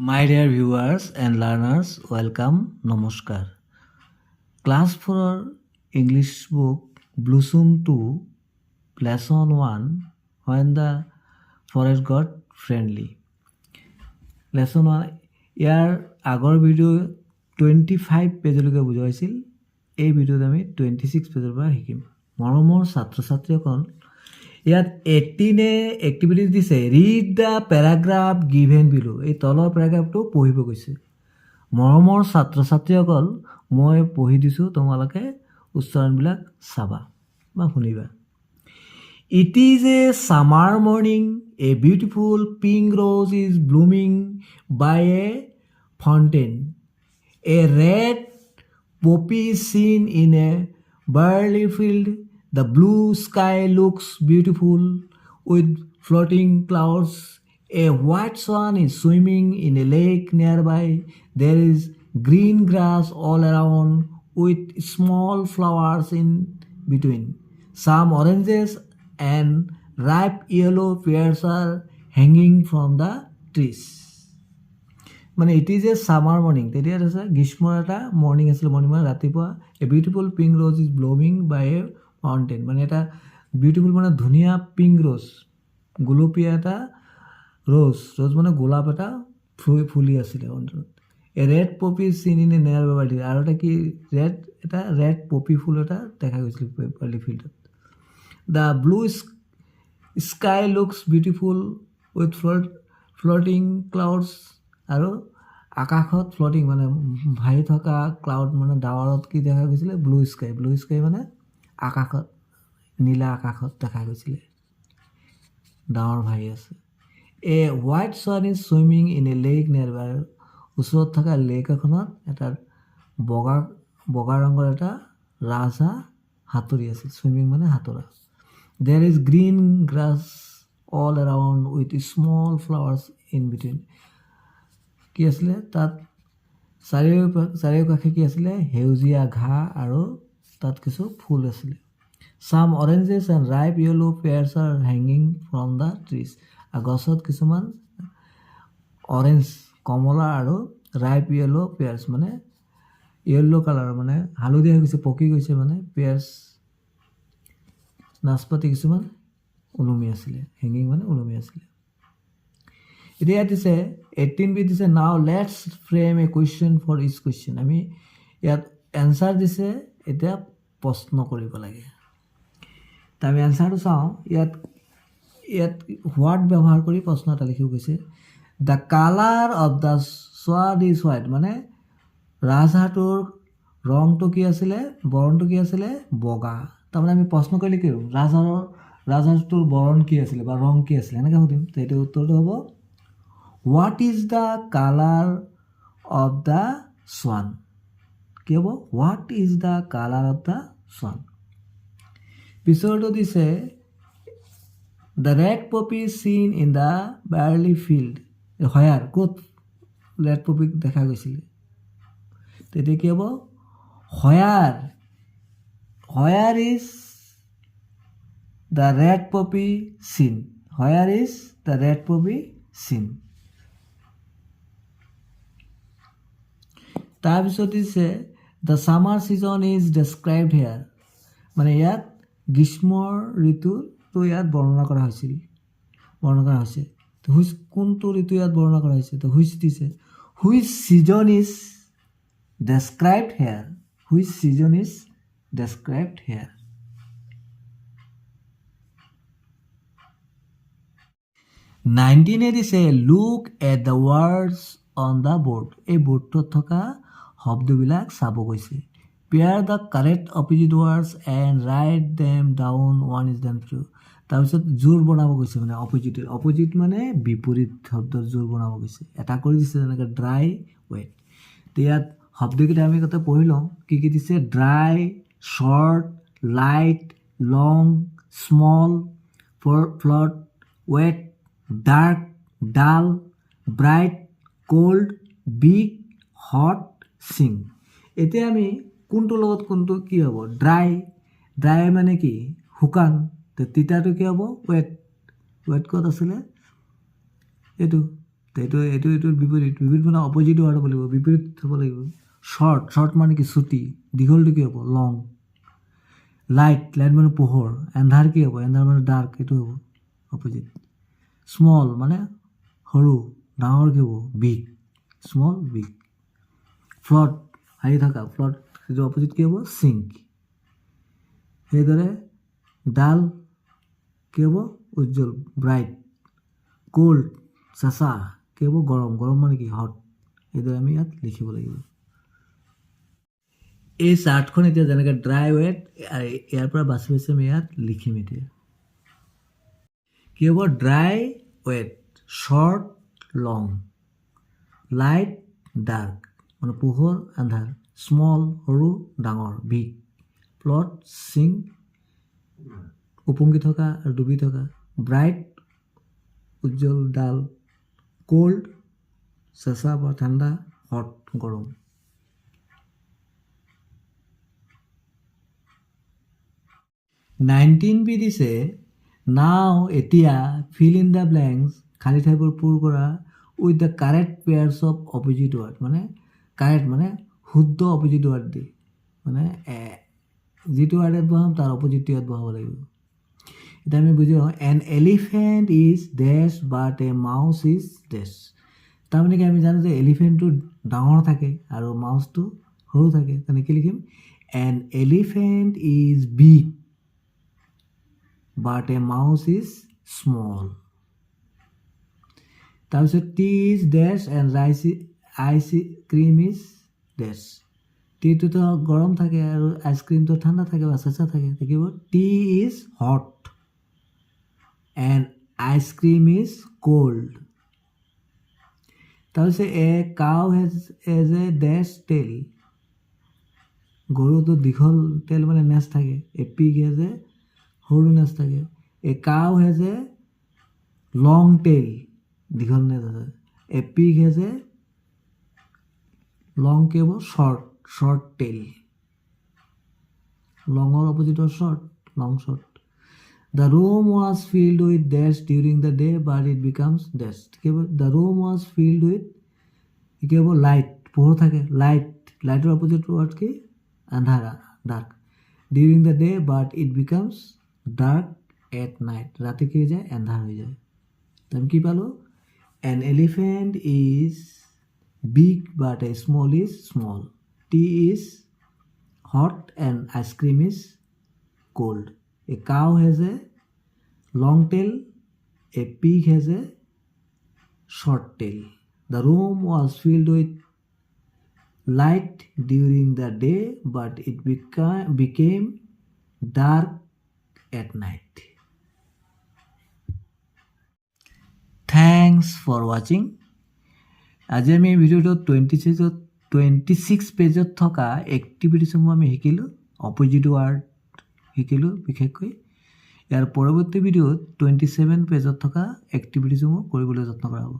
My dear viewers and learners, welcome, Namaskar. Class 4 English book Blossom 2, Lesson 1, When the Forest Got Friendly. Lesson 1, ইয়াৰ আগৰ video' 25 পেজলৈকে বুজাইছিল। এই ভিডিঅ'ত আমি 26 পেজৰ পৰা শিকিম। মৰমৰ ছাত্ৰ ছাত্ৰীসকল, ইয়াত 18 এক্টিভিটিজ দিছে। ৰিড দ্য পেৰাগ্ৰাফ গিভেন বিলো। এই তলৰ পেৰাগ্ৰাফটো পঢ়িব কৈছে। মৰমৰ ছাত্ৰ ছাত্ৰীসকল, মই পঢ়ি দিছোঁ, তোমালোকে উচ্চাৰণবিলাক চাবা বা শুনিবা। It is a summer morning. A beautiful pink rose is blooming by a fountain. A red poppy is seen in a barley field. The blue sky looks beautiful with floating clouds. A white swan is swimming in a lake nearby. There is green grass all around with small flowers in between. Some oranges and ripe yellow pears are hanging from the trees. মানে it is a summer morning, তেতিয়া আছে গ্ৰীষ্মৰ এটা morning আছিলে। Morning মানে ৰাতিপুৱা। A beautiful pink rose is blooming by a mountain, মানে এটা বিউটিফুল মানে ধুনীয়া পিংক ৰ'জ, গোলপীয়া এটা ৰ'জ মানে গোলাপ এটা ফুলি আছিলে অন্তৰত। এ red poppy seen in a near barley, আৰু এটা ৰেড পপি ফুল এটা দেখা গৈছিল বাৰ্লি ফিল্ডত। The blue sky looks beautiful with floating clouds, আৰু আকাশত ফ্লটিং মানে ভাহি থকা ক্লাউড মানে ডাৱৰত কি দেখা গৈছিলে? ব্লু স্কাই মানে আকাশত, নীলা আকাশত দেখা গৈছিলে, ডাৱৰ ভাহি আছে। A white swan is swimming in a lake nearby, ওচৰত থকা লেক এখনত এটা বগা ৰঙৰ এটা ৰাজহাঁহ সাঁতুৰি আছিল। চুইমিং মানে সাঁতোৰা। দেৰ is green grass all around with small flowers in between. কি আছিলে তাত? চাৰিওকাষে কি আছিলে? সেউজীয়া ঘাঁহ আৰু তাত কিছু ফুল আছিলে। Some oranges and ripe yellow pears are hanging from the trees, আৰু গছত কিছুমান অৰেঞ্জ কমলা আৰু ৰাইপ য়েলো পেয়াৰ্ছ মানে য়েল্লো কালাৰ মানে হালধীয়া হৈ গৈছে, পকি গৈছে, মানে পেয়াৰ্ছ নাচপতি কিছুমান ওলমি আছিলে। হেংগিং মানে ওলমি আছিলে। এতিয়া দিছে 18B দিছে। Now let's frame a question for each question. আমি ইয়াত এনচাৰ দিছে, এতিয়া প্ৰশ্ন কৰিব লাগে। ত আমি এনচাৰটো চাওঁ। ইয়াত হোৱাট ব্যৱহাৰ কৰি প্ৰশ্ন এটা লিখিব গৈছে। দ্য কালাৰ অফ দ্য ছোৱাড ইজ হোৱাইট, মানে ৰাজহাঁহটোৰ ৰংটো কি আছিলে? বৰণটো কি আছিলে? বগা। তাৰমানে আমি প্ৰশ্ন কৰিলে কি হ'ব? ৰাজহাঁহটোৰ বৰণ কি আছিলে বা ৰং কি আছিলে, এনেকৈ সুধিম। তো এইটো উত্তৰটো হ'ব what is the colour of the swan. কি হ'ব? What is the colour of the swan. পিছৰটো দিছে the red poppy seen in the barley field. Where, ক'ত ৰেড পপি দেখা গৈছিলে? তেতিয়া কি হ'ব? Where is the red poppy seen. Where is the red poppy seen. তাৰপিছত দিছে the summer season is described here, মানে ইয়াত গ্ৰীষ্মৰ ঋতুটো ইয়াত বৰ্ণনা কৰা হৈছে। কোনটো ঋতু ইয়াত বৰ্ণনা কৰা হৈছে? তো হুইচ দিছে। Which season is described here. Which season is described here. দিছে look at the words on the board. এই বৰ্ডটোত থকা শব্দবিলাক চাব গৈছে। Pair the correct opposite words and write them down one is then true. তাৰপিছত জোৰ বনাব গৈছে, মানে অপজিট মানে বিপৰীত শব্দৰ জোৰ বনাব গৈছে। এটা কৰি দিছে যেনেকৈ ড্ৰাই ৱেট। তো ইয়াত শব্দকেইটা আমি কথা পঢ়ি লওঁ। কি দিছে? ড্ৰাই, শ্বৰ্ট, লাইট, লং, স্মল, ফ্লট, ৱেট, ডাৰ্ক, ডাল, ব্ৰাইট, কোল্ড, বিগ, হট, চিং। এতিয়া আমি কোনটোৰ লগত কোনটো কি হ'ব? ড্ৰাই মানে কি? শুকান। তো তিতাটো কি হ'ব? ৱেট ক'ত আছিলে? এইটো। তো এইটোৰ বিপৰীত মানে অপজিট ৱাৰ্ড হ'ব লাগিব, বিপৰীত হ'ব লাগিব। শ্বৰ্ট মানে কি চুটি, দীঘলটো কি হ'ব লং। লাইট মানে পোহৰ, এন্ধাৰ কি হ'ব, এন্ধাৰ মানে ডাৰ্ক, এইটো হ'ব অপজিট। স্মল মানে সৰু, ডাঙৰ কি হ'ব বিগ, স্মল বিগ। ফ্লট হাৰি থকা, ফ্লট সেইটো অপজিট কি হ'ব চিংক। সেইদৰে ডাল কি হ'ব উজ্জ্বল ব্ৰাইট। কোল্ড চেঁচা কি হ'ব গৰম, গৰম মানে কি হট। এইদৰে আমি ইয়াত লিখিব লাগিব। এই চাৰ্টখন এতিয়া যেনেকৈ ড্ৰাই ৱেট, ইয়াৰ পৰা বাছি আমি ইয়াত লিখিম। এতিয়া কি হ'ব ড্ৰাই ৱেট, শ্বৰ্ট লং, লাইট ডাৰ্ক মানে পোহৰ আন্ধাৰ, স্মল সৰু ডাঙৰ, বিগ প্লট চিং উপঙি থকা আৰু ডুবি থকা, ব্ৰাইট উজ্জ্বল ডাল, কোল্ড চেঁচা বা ঠাণ্ডা, হট গৰম। বি দিছে নাও এতিয়া ফিল ইন দ্য ব্লেংকছ খালী ঠাইবোৰ পূৰ কৰা with the correct pairs of opposite ward, মানে কাৰেক্ট মানে শুদ্ধ অপজিট ৱাৰ্ড দি, মানে যিটো ৱাৰ্ডত বহাম তাৰ অপজিটটো ইয়াত বহাব লাগিব। এতিয়া আমি বুজি পাওঁ an elephant is dash but a mouse is dash. তাৰমানে কি আমি জানো যে এলিফেণ্টটো ডাঙৰ থাকে আৰু মাউচটো সৰু থাকে। তেনেকৈ লিখিম an elephant is big but a mouse is small. তাৰপিছত tea is dash and ice cream is dash. টিটোতো গৰম থাকে আৰু আইচক্ৰীমটো ঠাণ্ডা থাকে বা চেঁচা থাকে। থাকিব tea is hot and ice cream is cold. তাৰপিছত a cow has a dash tail, গৰুটো দীঘল তেল মানে নেচ থাকে। এ পিগ হেজ এ সৰু নেচ থাকে। এ cow has a long tail, দীঘল নেচ আছে। এ পিগ হেজ এ লং কি হ'ব শ্বৰ্ট টেইল। লঙৰ opposite short, long short. The room was filled with dust during the day, but it becomes dust. The room was filled with কি হ'ব light, পোহৰ থাকে। লাইটৰ অপজিট ৱাৰ্ড কি আন্ধাৰা, dark. During the day but it becomes dark at night, ৰাতি কি হৈ যায় এন্ধাৰ হৈ যায়। আমি কি পালোঁ N elephant is big but a small is small. T is hot and ice cream is cold. A cow has a long tail. A pig has a short tail. The room was filled with light during the day, but it became dark at night. Thanks for watching. আজি আমি ভিডিঅ'টো 26 পেজত থকা এক্টিভিটিসমূহ আমি শিকিলোঁ। Opposite ward শিকিলোঁ বিশেষকৈ। ইয়াৰ পৰৱৰ্তী ভিডিঅ'ত 27 পেজত থকা এক্টিভিটিসমূহ কৰিবলৈ যত্ন কৰা হ'ব।